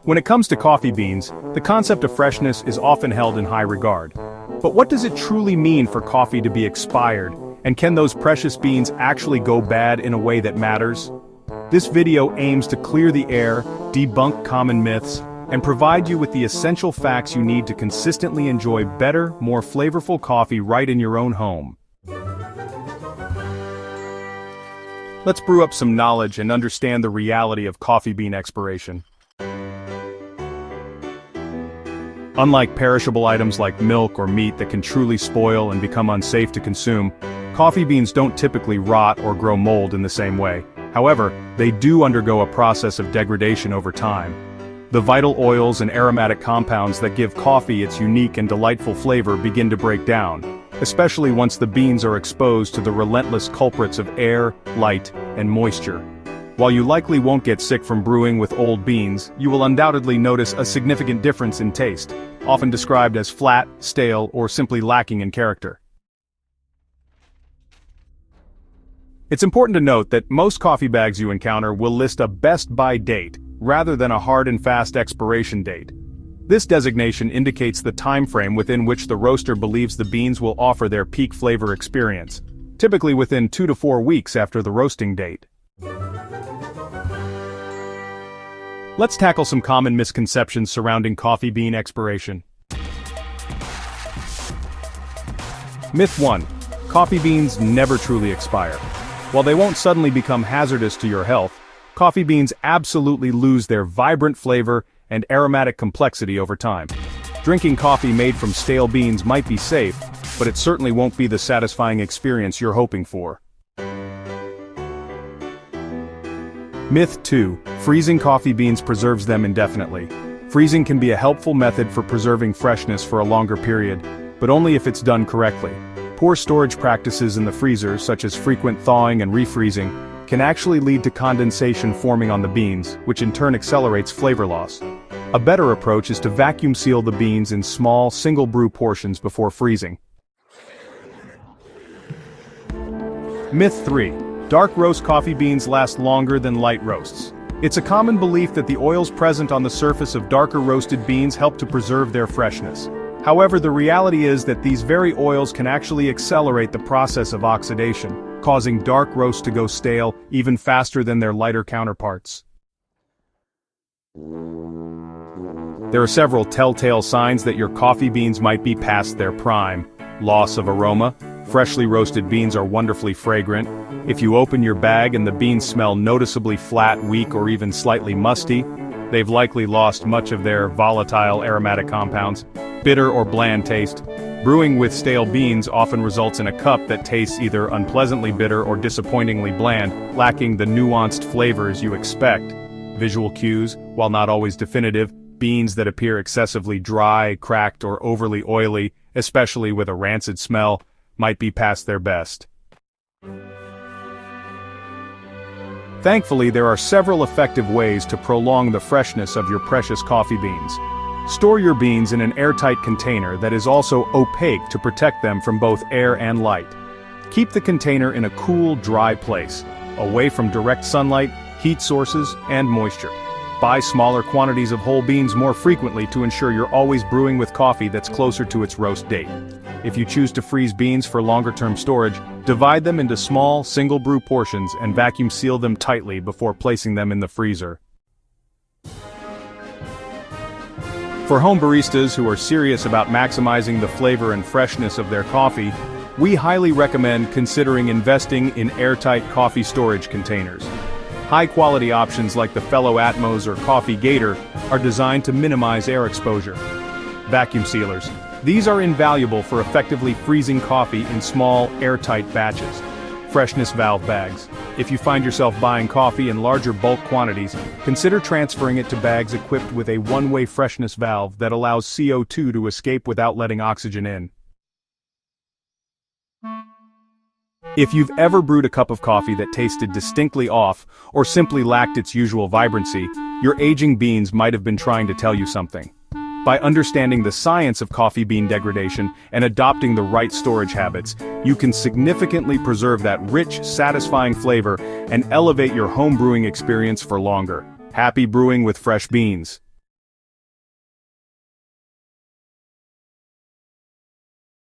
When it comes to coffee beans, the concept of freshness is often held in high regard. But what does it truly mean for coffee to be expired, and can those precious beans actually go bad in a way that matters? This video aims to clear the air, debunk common myths, and provide you with the essential facts you need to consistently enjoy better, more flavorful coffee right in your own home. Let's brew up some knowledge and understand the reality of coffee bean expiration. Unlike perishable items like milk or meat that can truly spoil and become unsafe to consume, coffee beans don't typically rot or grow mold in the same way. However, they do undergo a process of degradation over time. The vital oils and aromatic compounds that give coffee its unique and delightful flavor begin to break down, especially once the beans are exposed to the relentless culprits of air, light, and moisture. While you likely won't get sick from brewing with old beans, you will undoubtedly notice a significant difference in taste, often described as flat, stale, or simply lacking in character. It's important to note that most coffee bags you encounter will list a best-by date, rather than a hard and fast expiration date. This designation indicates the time frame within which the roaster believes the beans will offer their peak flavor experience, typically within 2 to 4 weeks after the roasting date. Let's tackle some common misconceptions surrounding coffee bean expiration. Myth 1. Coffee beans never truly expire. While they won't suddenly become hazardous to your health, coffee beans absolutely lose their vibrant flavor and aromatic complexity over time. Drinking coffee made from stale beans might be safe, but it certainly won't be the satisfying experience you're hoping for. Myth 2. Freezing coffee beans preserves them indefinitely. Freezing can be a helpful method for preserving freshness for a longer period, but only if it's done correctly. Poor storage practices in the freezer, such as frequent thawing and refreezing, can actually lead to condensation forming on the beans, which in turn accelerates flavor loss. A better approach is to vacuum seal the beans in small, single brew portions before freezing. Myth 3. Dark roast coffee beans last longer than light roasts. It's a common belief that the oils present on the surface of darker roasted beans help to preserve their freshness. However, the reality is that these very oils can actually accelerate the process of oxidation, causing dark roast to go stale even faster than their lighter counterparts. There are several telltale signs that your coffee beans might be past their prime. Loss of aroma. Freshly roasted beans are wonderfully fragrant. If you open your bag and the beans smell noticeably flat, weak, or even slightly musty, they've likely lost much of their volatile aromatic compounds. Bitter or bland taste. Brewing with stale beans often results in a cup that tastes either unpleasantly bitter or disappointingly bland, lacking the nuanced flavors you expect. Visual cues, while not always definitive, beans that appear excessively dry, cracked, or overly oily, especially with a rancid smell, might be past their best. Thankfully, there are several effective ways to prolong the freshness of your precious coffee beans. Store your beans in an airtight container that is also opaque to protect them from both air and light. Keep the container in a cool, dry place, away from direct sunlight, heat sources, and moisture. Buy smaller quantities of whole beans more frequently to ensure you're always brewing with coffee that's closer to its roast date. If you choose to freeze beans for longer-term storage, divide them into small, single-brew portions and vacuum seal them tightly before placing them in the freezer. For home baristas who are serious about maximizing the flavor and freshness of their coffee, we highly recommend considering investing in airtight coffee storage containers. High-quality options like the Fellow Atmos or Coffee Gator are designed to minimize air exposure. Vacuum sealers. These are invaluable for effectively freezing coffee in small, airtight batches. Freshness valve bags. If you find yourself buying coffee in larger bulk quantities, consider transferring it to bags equipped with a one-way freshness valve that allows CO2 to escape without letting oxygen in. If you've ever brewed a cup of coffee that tasted distinctly off, or simply lacked its usual vibrancy, your aging beans might have been trying to tell you something. By understanding the science of coffee bean degradation and adopting the right storage habits, you can significantly preserve that rich, satisfying flavor and elevate your home brewing experience for longer. Happy brewing with fresh beans.